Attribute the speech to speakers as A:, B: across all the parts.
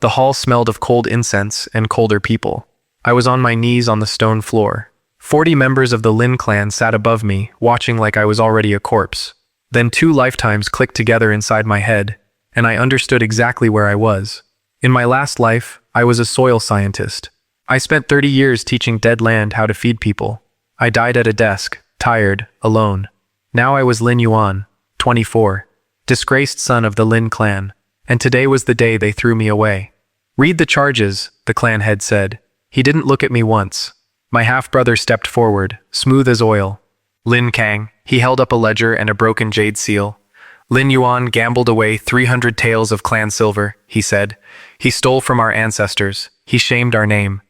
A: The hall smelled of cold incense and colder people. I was on my knees on the stone floor. 40 members of the Lin clan sat above me, watching like I was already a corpse. Then 2 lifetimes clicked together inside my head, and I understood exactly where I was. In my last life, I was a soil scientist. I spent 30 years teaching dead land how to feed people. I died at a desk, tired, alone. Now I was Lin Yuan, 24, disgraced son of the Lin clan, and today was the day they threw me away. "Read the charges," the clan head said. He didn't look at me once. My half-brother stepped forward, smooth as oil. Lin Kang, he held up a ledger and a broken jade seal. "Lin Yuan gambled away 300 taels of clan silver," he said. "He stole from our ancestors. He shamed our name.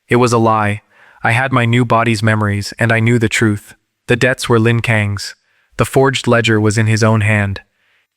A: It was a lie. I had my new body's memories, and I knew the truth. The debts were Lin Kang's. The forged ledger was in his own hand.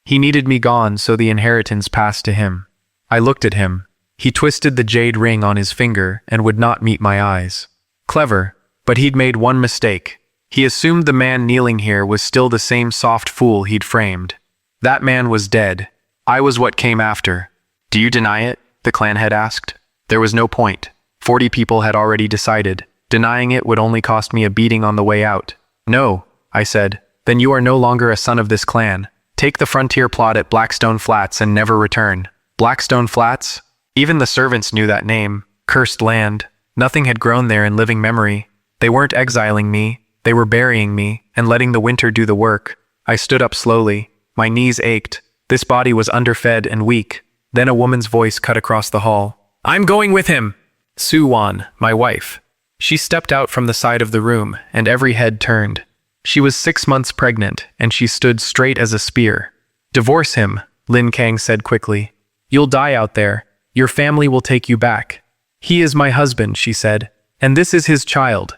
A: He needed me gone, so the inheritance passed to him." I looked at him. He twisted the jade ring on his finger and would not meet my eyes. Clever, but he'd made one mistake. He assumed the man kneeling here was still the same soft fool he'd framed. That man was dead. I was what came after. "Do you deny it?" the clan head asked. There was no point. 40 people had already decided. Denying it would only cost me a beating on the way out. "No," I said. "Then you are no longer a son of this clan. Take the frontier plot at Blackstone Flats and never return." Blackstone Flats? Even the servants knew that name. Cursed land. Nothing had grown there in living memory. They weren't exiling me. They were burying me and letting the winter do the work. I stood up slowly. My knees ached. This body was underfed and weak. Then a woman's voice cut across the hall. "I'm going with him!" Su Wan, my wife. She stepped out from the side of the room, and every head turned. She was 6 months pregnant, and she stood straight as a spear. "Divorce him," Lin Kang said quickly. "You'll die out there. Your family will take you back." "He is my husband," she said, "and this is his child.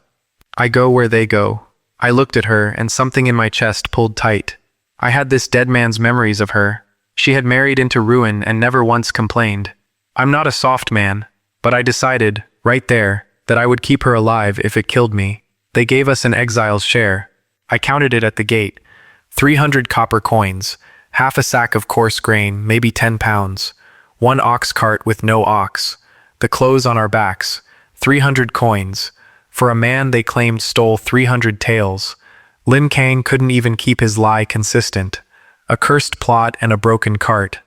A: I go where they go." I looked at her, and something in my chest pulled tight. I had this dead man's memories of her. She had married into ruin and never once complained. I'm not a soft man, but I decided, right there, that I would keep her alive if it killed me. They gave us an exile's share. I counted it at the gate. 300 copper coins, half a sack of coarse grain, maybe 10 pounds, 1 ox cart with no ox, the clothes on our backs, 300 coins. For a man they claimed stole 300 taels. Lin Kang couldn't even keep his lie consistent. A cursed plot and a broken cart.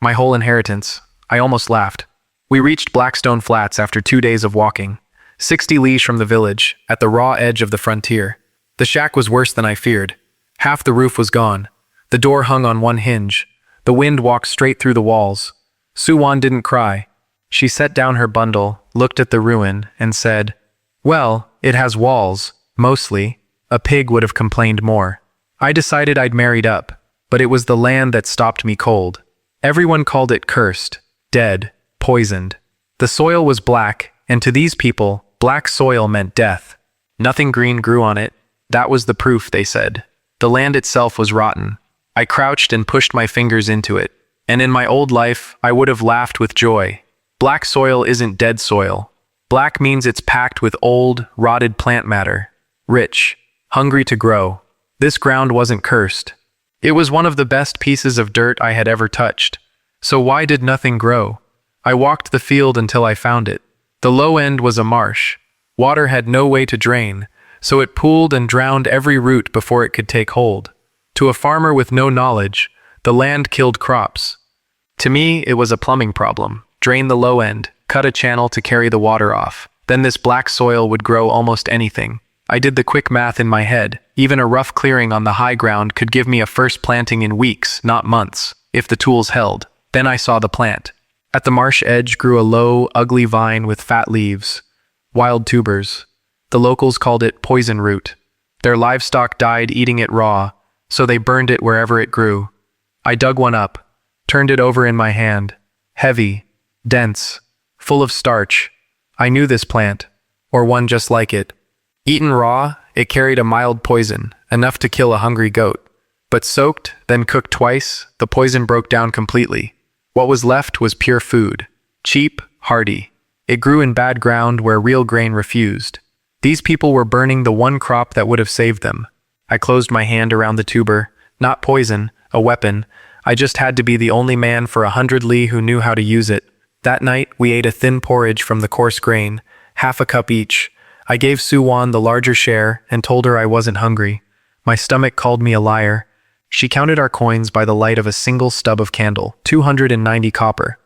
A: My whole inheritance. I almost laughed. We reached Blackstone Flats after 2 days of walking. 60 leagues from the village, at the raw edge of the frontier. The shack was worse than I feared. Half the roof was gone. The door hung on one hinge. The wind walked straight through the walls. Su Wan didn't cry. She set down her bundle, looked at the ruin, and said, "Well, it has walls, mostly. A pig would have complained more." I decided I'd married up, but it was the land that stopped me cold. Everyone called it cursed, dead, poisoned. The soil was black, and to these people, black soil meant death. Nothing green grew on it. That was the proof, they said. The land itself was rotten. I crouched and pushed my fingers into it. And in my old life, I would have laughed with joy. Black soil isn't dead soil. Black means it's packed with old, rotted plant matter. Rich, hungry to grow. This ground wasn't cursed. It was one of the best pieces of dirt I had ever touched. So why did nothing grow? I walked the field until I found it. The low end was a marsh. Water had no way to drain, so it pooled and drowned every root before it could take hold. To a farmer with no knowledge, the land killed crops. To me, it was a plumbing problem. Drain the low end, cut a channel to carry the water off. Then this black soil would grow almost anything. I did the quick math in my head. Even a rough clearing on the high ground could give me a first planting in weeks, not months, if the tools held. Then I saw the plant. At the marsh edge grew a low, ugly vine with fat leaves. Wild tubers. The locals called it poison root. Their livestock died eating it raw, so they burned it wherever it grew. I dug one up, turned it over in my hand. Heavy, dense, full of starch. I knew this plant, or one just like it. Eaten raw, it carried a mild poison, enough to kill a hungry goat. But soaked, then cooked twice, the poison broke down completely. What was left was pure food. Cheap, hardy. It grew in bad ground where real grain refused. These people were burning the one crop that would have saved them. I closed my hand around the tuber. Not poison, a weapon. I just had to be the only man for 100 li who knew how to use it. That night, we ate a thin porridge from the coarse grain, half a cup each. I gave Suwon the larger share and told her I wasn't hungry. My stomach called me a liar. She counted our coins by the light of a single stub of candle, 290 copper.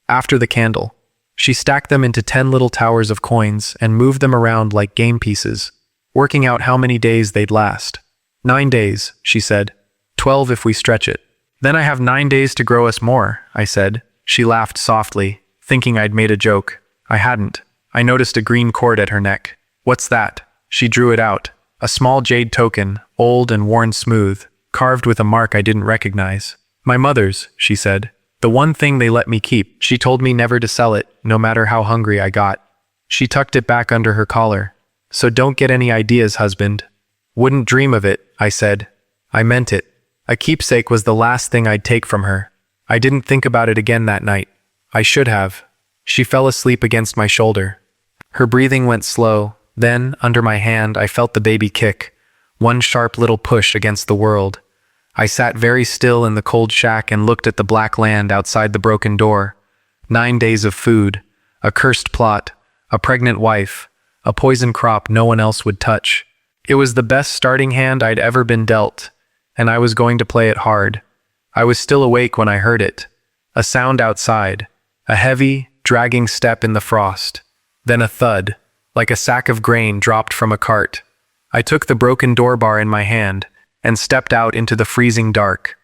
A: After the candle, she stacked them into 10 little towers of coins and moved them around like game pieces, working out how many days they'd last. 9 days, she said. 12 if we stretch it. Then I have 9 days to grow us more, I said. She laughed softly, thinking I'd made a joke. I hadn't. I noticed a green cord at her neck. What's that? She drew it out. A small jade token, old and worn smooth, carved with a mark I didn't recognize. My mother's, she said. The one thing they let me keep. She told me never to sell it, no matter how hungry I got. She tucked it back under her collar. So don't get any ideas, husband. Wouldn't dream of it, I said. I meant it. A keepsake was the last thing I'd take from her. I didn't think about it again that night. I should have. She fell asleep against my shoulder. Her breathing went slow. Then, under my hand, I felt the baby kick. One sharp little push against the world. I sat very still in the cold shack and looked at the black land outside the broken door. 9 days of food, a cursed plot, a pregnant wife, a poison crop no one else would touch. It was the best starting hand I'd ever been dealt, and I was going to play it hard. I was still awake when I heard it. A sound outside, a heavy, dragging step in the frost. Then a thud, like a sack of grain dropped from a cart. I took the broken door bar in my hand and stepped out into the freezing dark.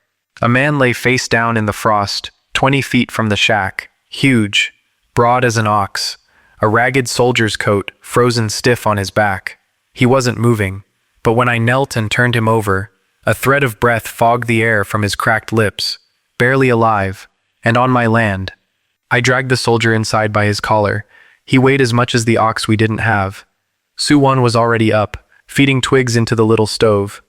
A: A man lay face down in the frost, 20 feet from the shack, huge, broad as an ox, a ragged soldier's coat frozen stiff on his back. He wasn't moving, but when I knelt and turned him over, a thread of breath fogged the air from his cracked lips, barely alive, and on my land. I dragged the soldier inside by his collar. He weighed as much as the ox we didn't have. Suwon was already up, feeding twigs into the little stove.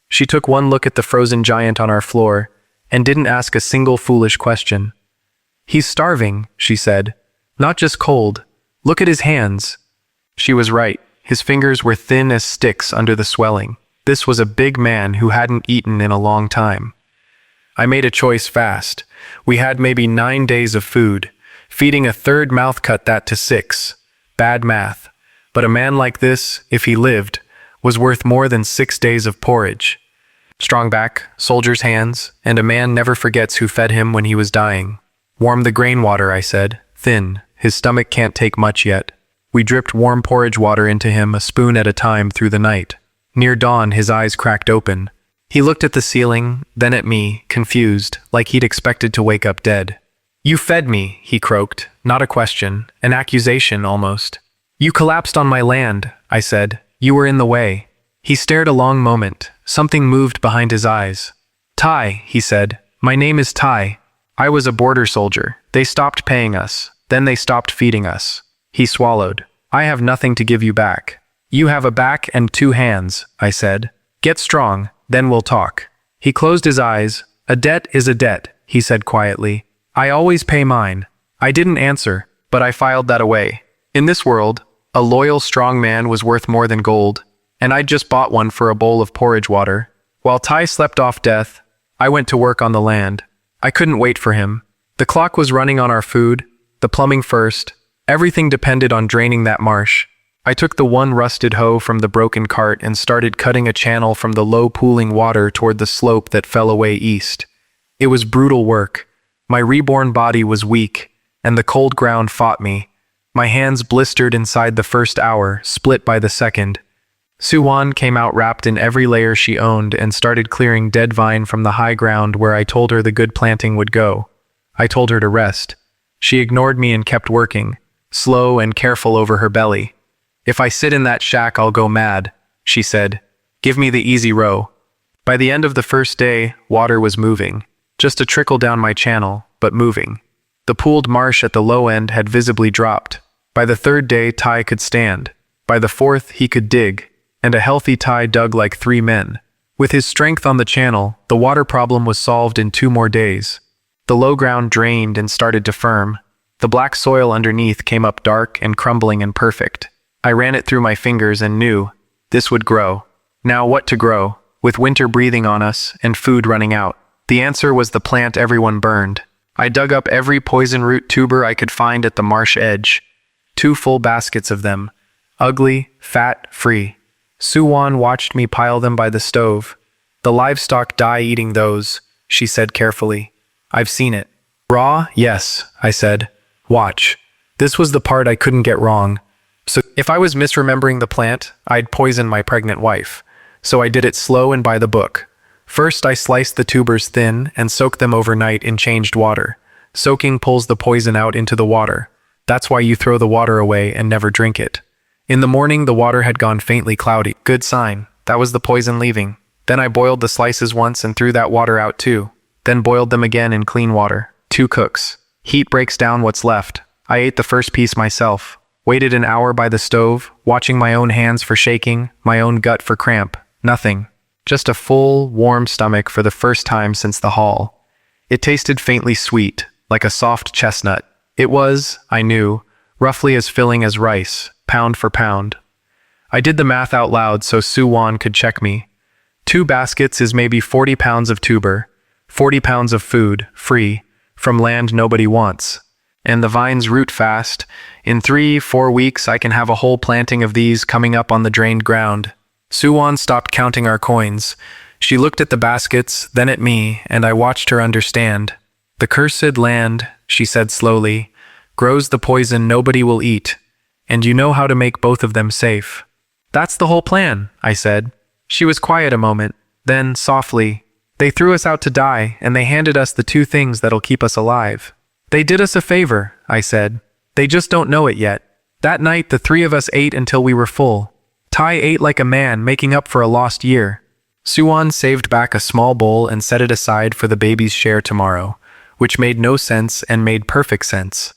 A: She took one look at the frozen giant on our floor and didn't ask a single foolish question. He's starving, she said. Not just cold. Look at his hands. She was right. His fingers were thin as sticks under the swelling. This was a big man who hadn't eaten in a long time. I made a choice fast. We had maybe 9 days of food. Feeding a third mouth cut that to 6. Bad math. But a man like this, if he lived, was worth more than 6 days of porridge. Strong back, soldier's hands, and a man never forgets who fed him when he was dying. Warm the grain water, I said. Thin. His stomach can't take much yet. We dripped warm porridge water into him, a spoon at a time, through the night. Near dawn, his eyes cracked open. He looked at the ceiling, then at me, confused, like he'd expected to wake up dead. You fed me, he croaked. Not a question, an accusation almost. You collapsed on my land, I said. You were in the way. He stared a long moment. Something moved behind his eyes. Tai, he said. My name is Tai. I was a border soldier. They stopped paying us. Then they stopped feeding us. He swallowed. I have nothing to give you back. You have a back and 2 hands, I said. Get strong, then we'll talk. He closed his eyes. A debt is a debt, he said quietly. I always pay mine. I didn't answer, but I filed that away. In this world, a loyal, strong man was worth more than gold, and I'd just bought one for a bowl of porridge water. While Tai slept off death, I went to work on the land. I couldn't wait for him. The clock was running on our food, the plumbing first. Everything depended on draining that marsh. I took the one rusted hoe from the broken cart and started cutting a channel from the low pooling water toward the slope that fell away east. It was brutal work. My reborn body was weak, and the cold ground fought me. My hands blistered inside the first hour, split by the second. Suwon came out wrapped in every layer she owned and started clearing dead vine from the high ground where I told her the good planting would go. I told her to rest. She ignored me and kept working, slow and careful over her belly. If I sit in that shack, I'll go mad, she said. Give me the easy row. By the end of the first day, water was moving. Just a trickle down my channel, but moving. The pooled marsh at the low end had visibly dropped. By the third day, Tai could stand. By the fourth, he could dig, and a healthy Tai dug like 3 men. With his strength on the channel, the water problem was solved in 2 more days. The low ground drained and started to firm. The black soil underneath came up dark and crumbling and perfect. I ran it through my fingers and knew this would grow. Now what to grow, with winter breathing on us and food running out? The answer was the plant everyone burned. I dug up every poison root tuber I could find at the marsh edge. 2 full baskets of them. Ugly, fat, free. Suwon watched me pile them by the stove. The livestock die eating those, she said carefully. I've seen it. Raw? Yes, I said. Watch. This was the part I couldn't get wrong. So if I was misremembering the plant, I'd poison my pregnant wife. So I did it slow and by the book. First, I sliced the tubers thin and soaked them overnight in changed water. Soaking pulls the poison out into the water. That's why you throw the water away and never drink it. In the morning, the water had gone faintly cloudy. Good sign. That was the poison leaving. Then I boiled the slices once and threw that water out too. Then boiled them again in clean water. 2 cooks. Heat breaks down what's left. I ate the first piece myself. Waited an hour by the stove, watching my own hands for shaking, my own gut for cramp. Nothing. Just a full, warm stomach for the first time since the haul. It tasted faintly sweet, like a soft chestnut. It was, I knew, roughly as filling as rice, pound for pound. I did the math out loud so Suwon could check me. 2 baskets is maybe 40 pounds of tuber, 40 pounds of food, free, from land nobody wants. And the vines root fast. In 3-4 weeks I can have a whole planting of these coming up on the drained ground. Suwon stopped counting our coins. She looked at the baskets, then at me, and I watched her understand. The cursed land, she said slowly, grows the poison nobody will eat, and you know how to make both of them safe. That's the whole plan, I said. She was quiet a moment, then, softly, they threw us out to die, and they handed us the 2 things that'll keep us alive. They did us a favor, I said. They just don't know it yet. That night, the 3 of us ate until we were full. Tai ate like a man, making up for a lost year. Suwon saved back a small bowl and set it aside for the baby's share tomorrow, which made no sense and made perfect sense.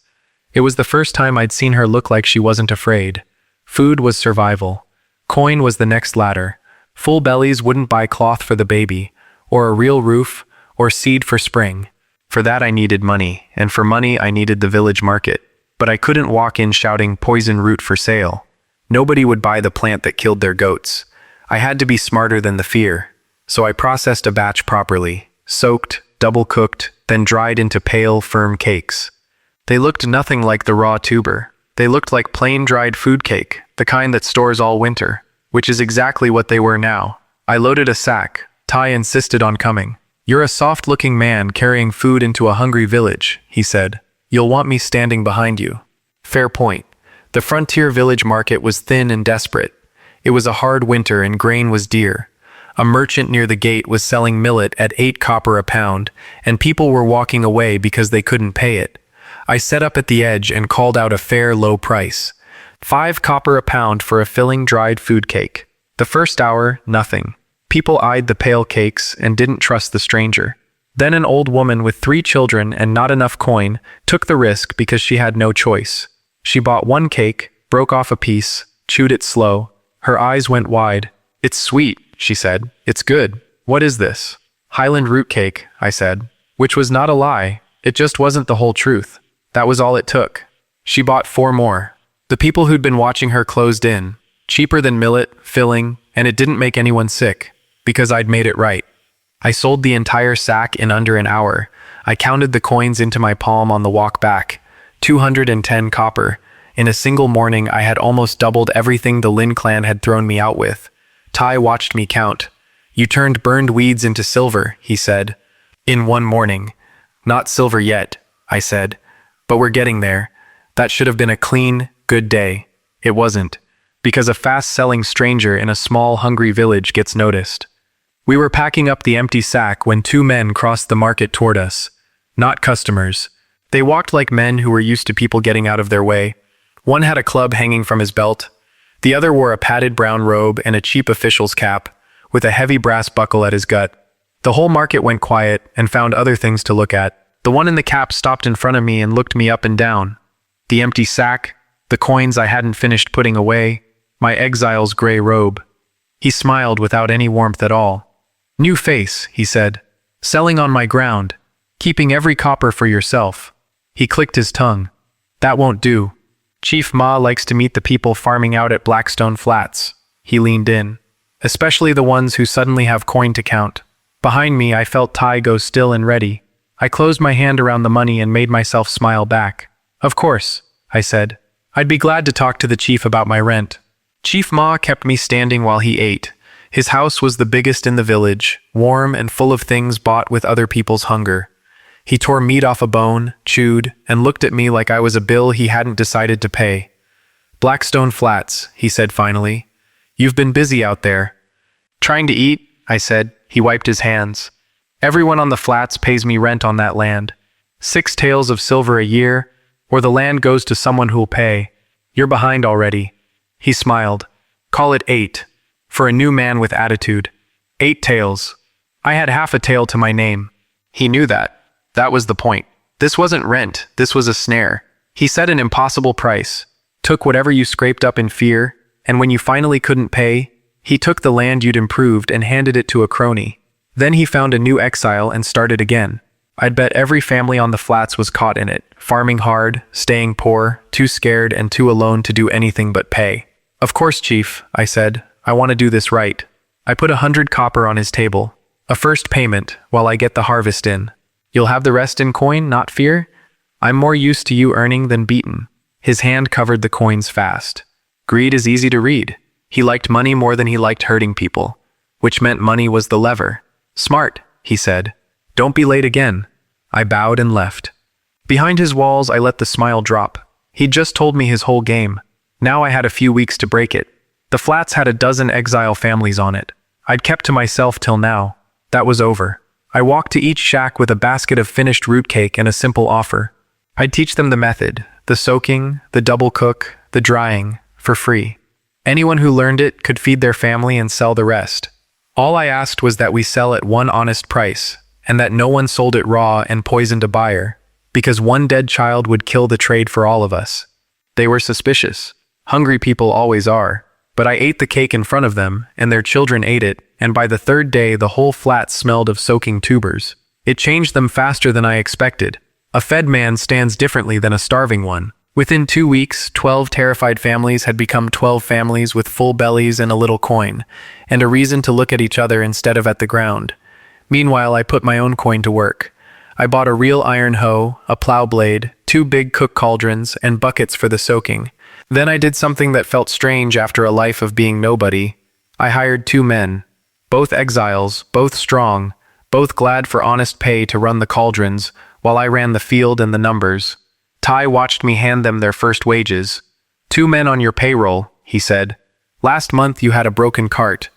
A: It was the first time I'd seen her look like she wasn't afraid. Food was survival. Coin was the next ladder. Full bellies wouldn't buy cloth for the baby, or a real roof, or seed for spring. For that I needed money, and for money I needed the village market. But I couldn't walk in shouting poison root for sale. Nobody would buy the plant that killed their goats. I had to be smarter than the fear. So I processed a batch properly, soaked, double-cooked, then dried into pale, firm cakes. They looked nothing like the raw tuber. They looked like plain dried food cake, the kind that stores all winter, which is exactly what they were now. I loaded a sack. Tai insisted on coming. You're a soft-looking man carrying food into a hungry village, he said. You'll want me standing behind you. Fair point. The frontier village market was thin and desperate. It was a hard winter and grain was dear. A merchant near the gate was selling millet at 8 copper a pound, and people were walking away because they couldn't pay it. I set up at the edge and called out a fair, low price. 5 copper a pound for a filling dried food cake. The first hour, nothing. People eyed the pale cakes and didn't trust the stranger. Then an old woman with 3 children and not enough coin took the risk because she had no choice. She bought 1 cake, broke off a piece, chewed it slow. Her eyes went wide. It's sweet, she said. It's good. What is this? Highland root cake, I said. Which was not a lie. It just wasn't the whole truth. That was all it took. She bought 4 more. The people who'd been watching her closed in. Cheaper than millet, filling, and it didn't make anyone sick. Because I'd made it right. I sold the entire sack in under an hour. I counted the coins into my palm on the walk back. 210 copper. In a single morning, I had almost doubled everything the Lin clan had thrown me out with. Tai watched me count. You turned burned weeds into silver, he said. In 1 morning. Not silver yet, I said. But we're getting there. That should have been a clean, good day. It wasn't. Because a fast-selling stranger in a small, hungry village gets noticed. We were packing up the empty sack when 2 men crossed the market toward us. Not customers. They walked like men who were used to people getting out of their way. One had a club hanging from his belt. The other wore a padded brown robe and a cheap official's cap, with a heavy brass buckle at his gut. The whole market went quiet and found other things to look at. The one in the cap stopped in front of me and looked me up and down. The empty sack, the coins I hadn't finished putting away, my exile's gray robe. He smiled without any warmth at all. New face, he said. Selling on my ground. Keeping every copper for yourself. He clicked his tongue. That won't do. Chief Ma likes to meet the people farming out at Blackstone Flats. He leaned in. Especially the ones who suddenly have coin to count. Behind me, I felt Tai go still and ready. I closed my hand around the money and made myself smile back. Of course, I said. I'd be glad to talk to the chief about my rent. Chief Ma kept me standing while he ate. His house was the biggest in the village, warm and full of things bought with other people's hunger. He tore meat off a bone, chewed, and looked at me like I was a bill he hadn't decided to pay. Blackstone Flats, he said finally. You've been busy out there. Trying to eat, I said. He wiped his hands. Everyone on the flats pays me rent on that land. 6 taels of silver a year, or the land goes to someone who'll pay. You're behind already. He smiled. Call it 8. For a new man with attitude. 8 taels. I had half a tael to my name. He knew that. That was the point. This wasn't rent, this was a snare. He set an impossible price, took whatever you scraped up in fear, and when you finally couldn't pay, he took the land you'd improved and handed it to a crony. Then he found a new exile and started again. I'd bet every family on the flats was caught in it, farming hard, staying poor, too scared and too alone to do anything but pay. Of course, Chief, I said. I want to do this right. I put 100 copper on his table. A first payment, while I get the harvest in. You'll have the rest in coin, not fear? I'm more used to you earning than beaten. His hand covered the coins fast. Greed is easy to read. He liked money more than he liked hurting people, which meant money was the lever. Smart, he said. Don't be late again. I bowed and left. Behind his walls, I let the smile drop. He'd just told me his whole game. Now I had a few weeks to break it. The flats had a dozen exile families on it. I'd kept to myself till now. That was over. I walked to each shack with a basket of finished root cake and a simple offer. I'd teach them the method, the soaking, the double cook, the drying, for free. Anyone who learned it could feed their family and sell the rest. All I asked was that we sell at one honest price, and that no one sold it raw and poisoned a buyer, because one dead child would kill the trade for all of us. They were suspicious. Hungry people always are. But I ate the cake in front of them, and their children ate it, and by the 3rd day the whole flat smelled of soaking tubers. It changed them faster than I expected. A fed man stands differently than a starving one. Within 2 weeks, 12 terrified families had become 12 families with full bellies and a little coin, and a reason to look at each other instead of at the ground. Meanwhile, I put my own coin to work. I bought a real iron hoe, a plow blade, 2 big cook cauldrons, and buckets for the soaking. Then I did something that felt strange after a life of being nobody. I hired 2 men, both exiles, both strong, both glad for honest pay to run the cauldrons, while I ran the field and the numbers. Tai watched me hand them their first wages. 2 men on your payroll, he said. Last month you had a broken cart.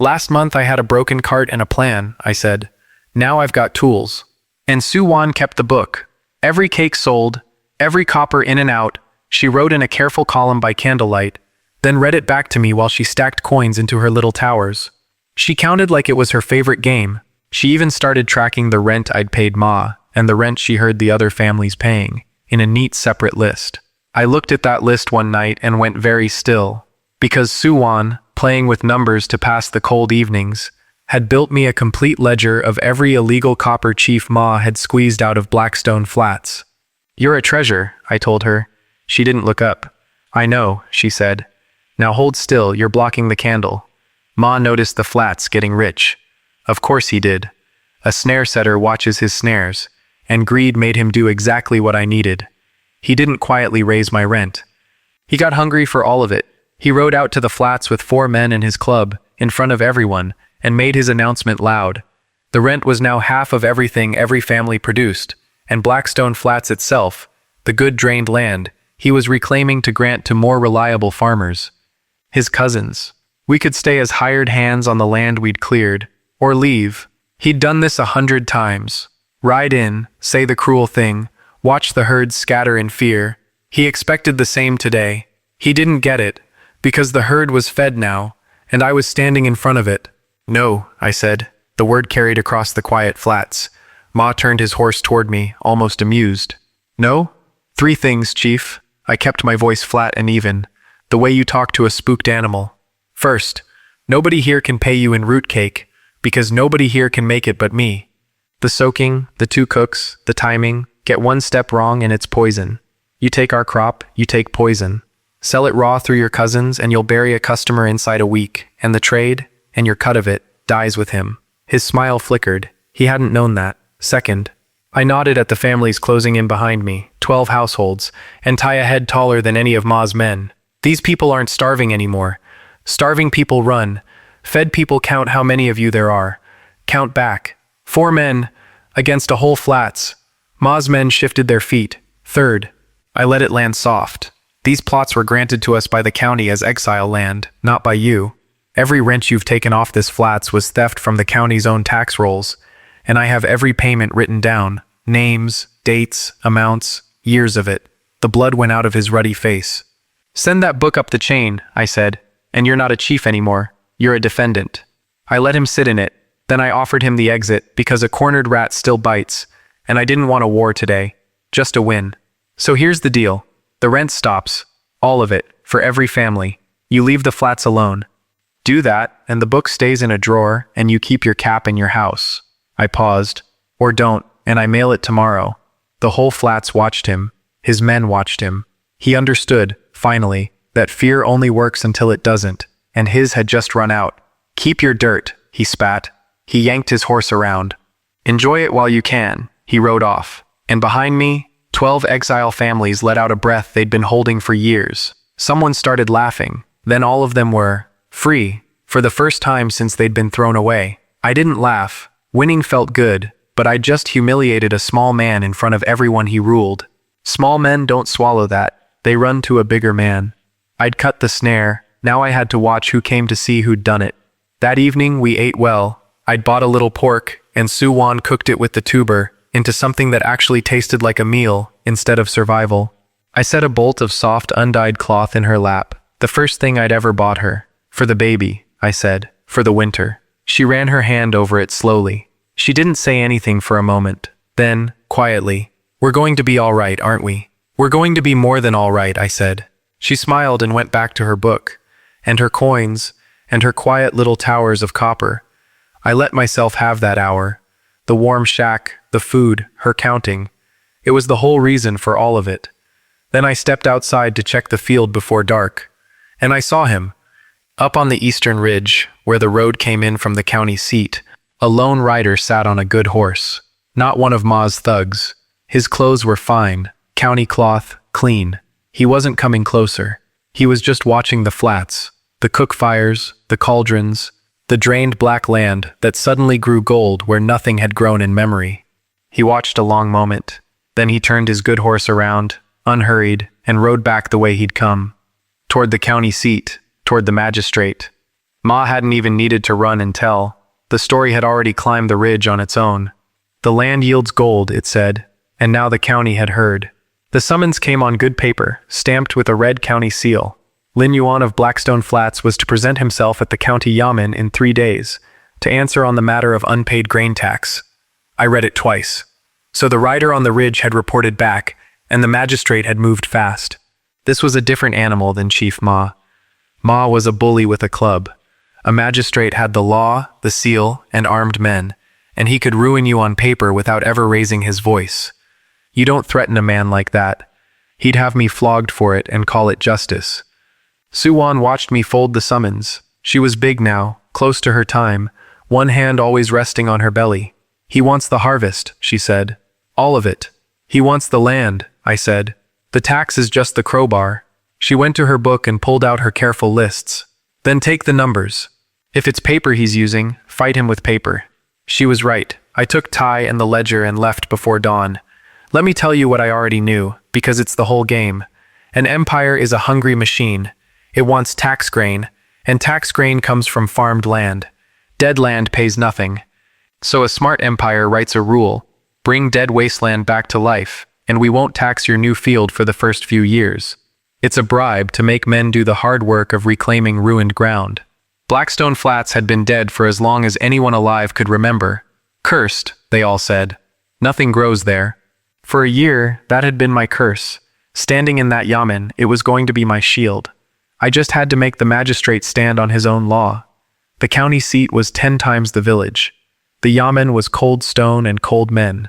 A: Last month I had a broken cart and a plan, I said. Now I've got tools. And Su-Wan kept the book. Every cake sold, every copper in and out, she wrote in a careful column by candlelight, then read it back to me while she stacked coins into her little towers. She counted like it was her favorite game. She even started tracking the rent I'd paid Ma, and the rent she heard the other families paying, in a neat separate list. I looked at that list one night and went very still, because Su-Wan, playing with numbers to pass the cold evenings, had built me a complete ledger of every illegal copper Chief Ma had squeezed out of Blackstone Flats. You're a treasure, I told her. She didn't look up. I know, she said. Now hold still, you're blocking the candle. Ma noticed the flats getting rich. Of course he did. A snare setter watches his snares, and greed made him do exactly what I needed. He didn't quietly raise my rent. He got hungry for all of it. He rode out to the flats with 4 men in his club, in front of everyone, and made his announcement loud. The rent was now half of everything every family produced, and Blackstone Flats itself, the good drained land, he was reclaiming to grant to more reliable farmers. His cousins. We could stay as hired hands on the land we'd cleared, or leave. He'd done this 100 times. Ride in, say the cruel thing, watch the herds scatter in fear. He expected the same today. He didn't get it, because the herd was fed now, and I was standing in front of it. No, I said. The word carried across the quiet flats. Ma turned his horse toward me, almost amused. No? 3 things, Chief. I kept my voice flat and even, the way you talk to a spooked animal. First, nobody here can pay you in root cake, because nobody here can make it but me. The soaking, the 2 cooks, the timing, get 1 step wrong and it's poison. You take our crop, you take poison. Sell it raw through your cousins and you'll bury a customer inside a week, and the trade, and your cut of it, dies with him. His smile flickered. He hadn't known that. Second, I nodded at the families closing in behind me, 12 households, and tie a head taller than any of Ma's men. These people aren't starving anymore. Starving people run. Fed people count how many of you there are. Count back. 4 men against a whole flats. Ma's men shifted their feet. Third. I let it land soft. These plots were granted to us by the county as exile land, not by you. Every rent you've taken off this flats was theft from the county's own tax rolls, and I have every payment written down. Names, dates, amounts, years of it. The blood went out of his ruddy face. Send that book up the chain, I said, and you're not a chief anymore. You're a defendant. I let him sit in it. Then I offered him the exit because a cornered rat still bites, and I didn't want a war today, just a win. So here's the deal. The rent stops, all of it, for every family. You leave the flats alone. Do that, and the book stays in a drawer, and you keep your cap in your house. I paused. Or don't, and I mail it tomorrow. The whole flats watched him. His men watched him. He understood, finally, that fear only works until it doesn't, and his had just run out. Keep your dirt, he spat. He yanked his horse around. Enjoy it while you can, he rode off. And behind me, 12 exile families let out a breath they'd been holding for years. Someone started laughing. Then all of them were free, for the first time since they'd been thrown away. I didn't laugh. Winning felt good, but I just humiliated a small man in front of everyone he ruled. Small men don't swallow that. They run to a bigger man. I'd cut the snare. Now I had to watch who came to see who'd done it. That evening we ate well. I'd bought a little pork, and Suwon cooked it with the tuber into something that actually tasted like a meal instead of survival. I set a bolt of soft, undyed cloth in her lap, the first thing I'd ever bought her. For the baby, I said, for the winter. She ran her hand over it slowly. She didn't say anything for a moment. Then, quietly, we're going to be all right, aren't we? We're going to be more than all right, I said. She smiled and went back to her book, and her coins, and her quiet little towers of copper. I let myself have that hour. The warm shack, the food, her counting. It was the whole reason for all of it. Then I stepped outside to check the field before dark, and I saw him. Up on the eastern ridge, where the road came in from the county seat, a lone rider sat on a good horse. Not one of Ma's thugs. His clothes were fine, county cloth, clean. He wasn't coming closer. He was just watching the flats, the cook fires, the cauldrons, the drained black land that suddenly grew gold where nothing had grown in memory. He watched a long moment. Then he turned his good horse around, unhurried, and rode back the way he'd come. Toward the county seat, toward the magistrate. Ma hadn't even needed to run and tell. The story had already climbed the ridge on its own. The land yields gold, it said, and now the county had heard. The summons came on good paper, stamped with a red county seal. Lin Yuan of Blackstone Flats was to present himself at the county yamen in 3 days, to answer on the matter of unpaid grain tax. I read it twice. So the rider on the ridge had reported back, and the magistrate had moved fast. This was a different animal than Chief Ma. Ma was a bully with a club. A magistrate had the law, the seal, and armed men, and he could ruin you on paper without ever raising his voice. You don't threaten a man like that. He'd have me flogged for it and call it justice. Suwon watched me fold the summons. She was big now, close to her time, one hand always resting on her belly. He wants the harvest, she said. All of it. He wants the land, I said. The tax is just the crowbar. She went to her book and pulled out her careful lists. Then take the numbers. If it's paper he's using, fight him with paper. She was right. I took Tai and the ledger and left before dawn. Let me tell you what I already knew, because it's the whole game. An empire is a hungry machine. It wants tax grain, and tax grain comes from farmed land. Dead land pays nothing. So a smart empire writes a rule. Bring dead wasteland back to life, and we won't tax your new field for the first few years. It's a bribe to make men do the hard work of reclaiming ruined ground. Blackstone Flats had been dead for as long as anyone alive could remember. Cursed, they all said. Nothing grows there. For a year, that had been my curse. Standing in that yamen, it was going to be my shield. I just had to make the magistrate stand on his own law. The county seat was 10 times the village. The yamen was cold stone and cold men.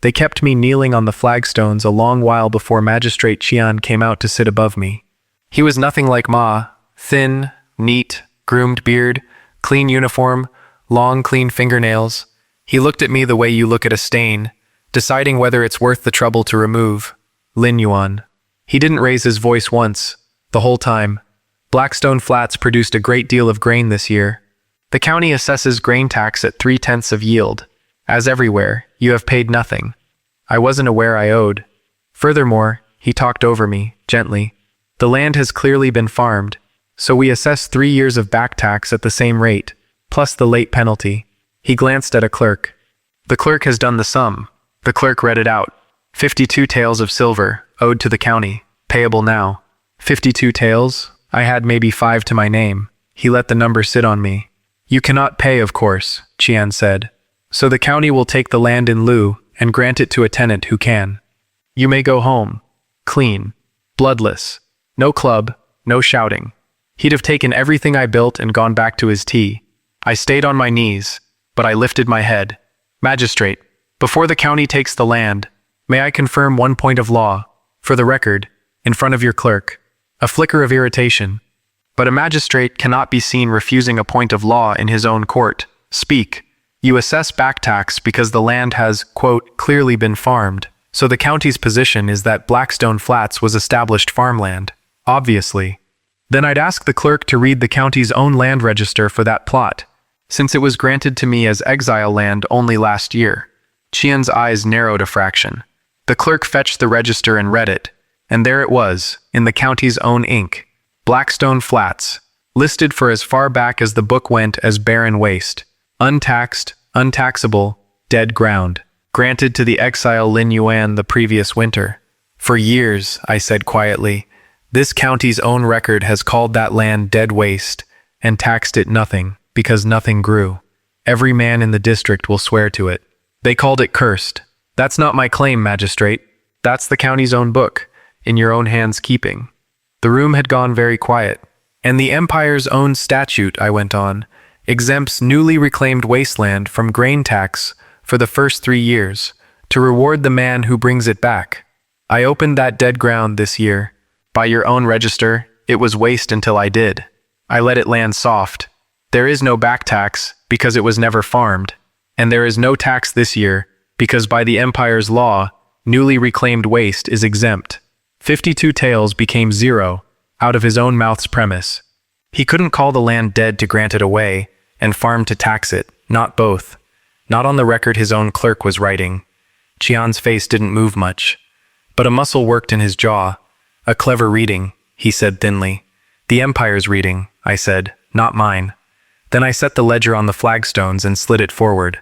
A: They kept me kneeling on the flagstones a long while before Magistrate Qian came out to sit above me. He was nothing like Ma, thin, neat, groomed beard, clean uniform, long clean fingernails. He looked at me the way you look at a stain, deciding whether it's worth the trouble to remove. Lin Yuan. He didn't raise his voice once, the whole time. Blackstone Flats produced a great deal of grain this year. The county assesses grain tax at 3/10 of yield. As everywhere, you have paid nothing. I wasn't aware I owed. Furthermore, he talked over me, gently. The land has clearly been farmed, so we assess 3 years of back tax at the same rate, plus the late penalty. He glanced at a clerk. The clerk has done the sum. The clerk read it out. 52 taels of silver, owed to the county, payable now. 52 taels? I had maybe 5 to my name. He let the number sit on me. You cannot pay, of course, Qian said. So the county will take the land in lieu and grant it to a tenant who can. You may go home. Clean. Bloodless. No club, no shouting. He'd have taken everything I built and gone back to his tea. I stayed on my knees, but I lifted my head. Magistrate, before the county takes the land, may I confirm one point of law, for the record, in front of your clerk. A flicker of irritation. But a magistrate cannot be seen refusing a point of law in his own court. Speak. You assess back tax because the land has, quote, clearly been farmed, so the county's position is that Blackstone Flats was established farmland. Obviously. Then I'd ask the clerk to read the county's own land register for that plot, since it was granted to me as exile land only last year. Qian's eyes narrowed a fraction. The clerk fetched the register and read it, and there it was, in the county's own ink. Blackstone Flats, listed for as far back as the book went as barren waste, untaxed, untaxable, dead ground, granted to the exile Lin Yuan the previous winter. For years, I said quietly, this county's own record has called that land dead waste and taxed it nothing because nothing grew. Every man in the district will swear to it. They called it cursed. That's not my claim, magistrate. That's the county's own book, in your own hands keeping. The room had gone very quiet. And the empire's own statute, I went on, exempts newly reclaimed wasteland from grain tax for the first 3 years, to reward the man who brings it back. I opened that dead ground this year. By your own register, it was waste until I did. I let it land soft. There is no back tax because it was never farmed, and there is no tax this year because by the empire's law, newly reclaimed waste is exempt. 52 taels became 0 out of his own mouth's premise. He couldn't call the land dead to grant it away and farm to tax it, not both. Not on the record his own clerk was writing. Qian's face didn't move much, but a muscle worked in his jaw. A clever reading, he said thinly. The empire's reading, I said, not mine. Then I set the ledger on the flagstones and slid it forward.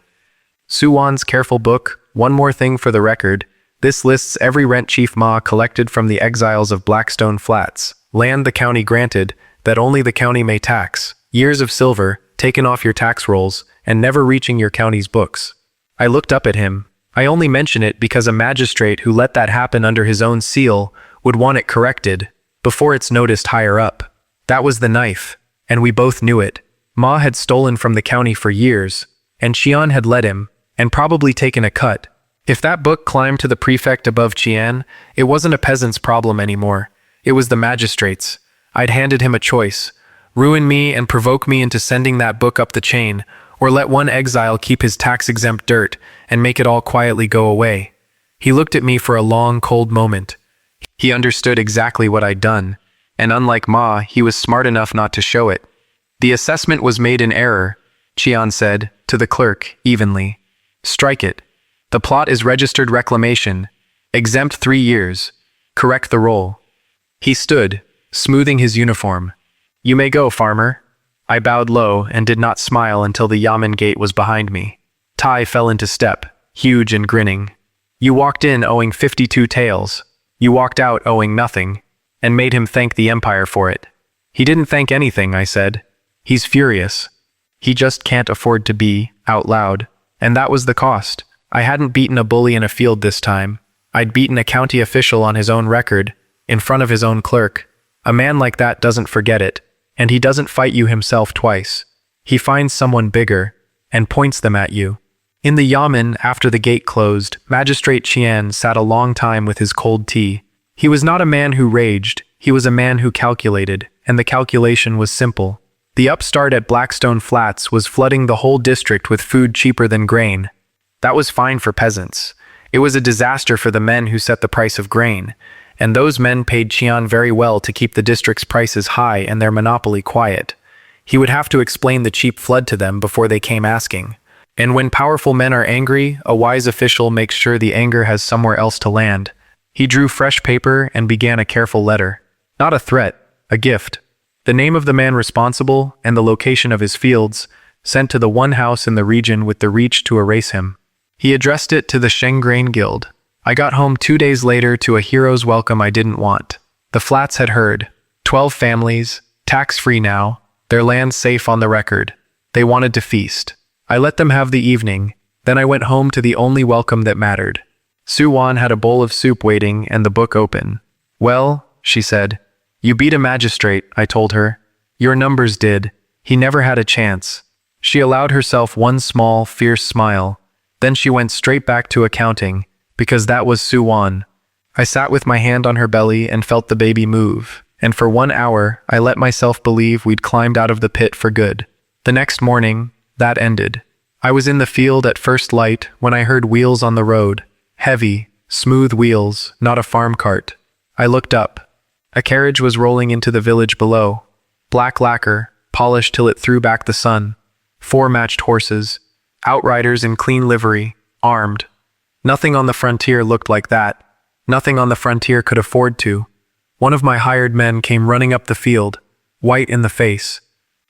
A: Suwan's careful book, one more thing for the record. This lists every rent Chief Ma collected from the exiles of Blackstone Flats, land the county granted, that only the county may tax, years of silver, taken off your tax rolls, and never reaching your county's books. I looked up at him. I only mention it because a magistrate who let that happen under his own seal would want it corrected, before it's noticed higher up. That was the knife, and we both knew it. Ma had stolen from the county for years, and Qian had let him, and probably taken a cut. If that book climbed to the prefect above Qian, it wasn't a peasant's problem anymore. It was the magistrate's. I'd handed him a choice. Ruin me and provoke me into sending that book up the chain, or let one exile keep his tax-exempt dirt and make it all quietly go away. He looked at me for a long, cold moment. He understood exactly what I'd done, and unlike Ma, he was smart enough not to show it. The assessment was made in error, Qian said, to the clerk, evenly. Strike it. The plot is registered reclamation, exempt 3 years. Correct the roll. He stood, smoothing his uniform. You may go, farmer. I bowed low and did not smile until the yamen gate was behind me. Tai fell into step, huge and grinning. You walked in owing 52 taels. You walked out owing nothing, and made him thank the empire for it. He didn't thank anything, I said. He's furious. He just can't afford to be, out loud, and that was the cost. I hadn't beaten a bully in a field this time. I'd beaten a county official on his own record, in front of his own clerk. A man like that doesn't forget it, and he doesn't fight you himself twice. He finds someone bigger, and points them at you. In the yamen, after the gate closed, Magistrate Qian sat a long time with his cold tea. He was not a man who raged, he was a man who calculated, and the calculation was simple. The upstart at Blackstone Flats was flooding the whole district with food cheaper than grain. That was fine for peasants, It was a disaster for the men who set the price of grain, and those men paid Qian very well to keep the district's prices high and their monopoly quiet. He would have to explain the cheap flood to them before they came asking. And when powerful men are angry, a wise official makes sure the anger has somewhere else to land. He drew fresh paper and began a careful letter. Not a threat, a gift. The name of the man responsible and the location of his fields, sent to the one house in the region with the reach to erase him. He addressed it to the Sheng Guild. I got home 2 days later to a hero's welcome I didn't want. The flats had heard. 12 families, tax-free now, their land safe on the record. They wanted to feast. I let them have the evening, then I went home to the only welcome that mattered. Su Wan had a bowl of soup waiting and the book open. "Well," she said. "You beat a magistrate," I told her. "Your numbers did. He never had a chance." She allowed herself one small, fierce smile. Then she went straight back to accounting, because that was Su Wan. I sat with my hand on her belly and felt the baby move, and for 1 hour, I let myself believe we'd climbed out of the pit for good. The next morning, that ended. I was in the field at first light when I heard wheels on the road. Heavy, smooth wheels, not a farm cart. I looked up. A carriage was rolling into the village below. Black lacquer, polished till it threw back the sun. 4 matched horses. Outriders in clean livery, armed. Nothing on the frontier looked like that. Nothing on the frontier could afford to. One of my hired men came running up the field, white in the face.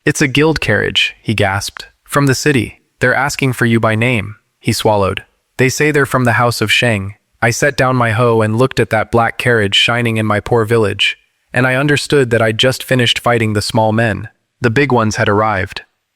A: "It's a guild carriage," he gasped. "From the city. They're asking for you by name," he swallowed. "They say they're from the house of Sheng." I set down my hoe and looked at that black carriage shining in my poor village, and I understood that I'd just finished fighting the small men. The big ones had arrived.